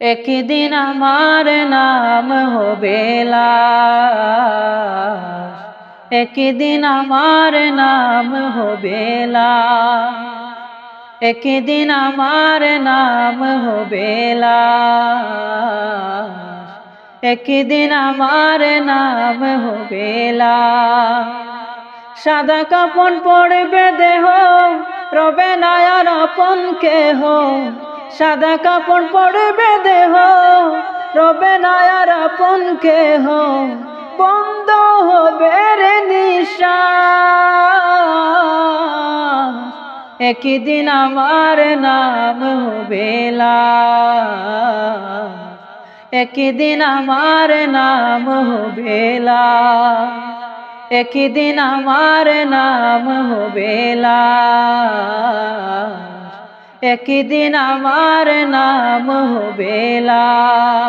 একদিন আমার নাম হবে লাশ, একদিন আমার নাম হবে লাশ, একদিন আমার নাম হবে লাশ, একদিন আমার নাম হবে লাশ। সাদা কাপড় পরবে দেহ, রবে না আর আপন কেহ। সাদা কাপড় পরবে দেহ, রবে না আর আপন কেহ। বন্ধ হবে রে নিঃশ্বাস, একদিন আমার নাম হবে লাশ, একদিন আমার নাম হবে লাশ, একদিন আমার নাম হবে লাশ, একদিন আমার নাম হবে লাশ।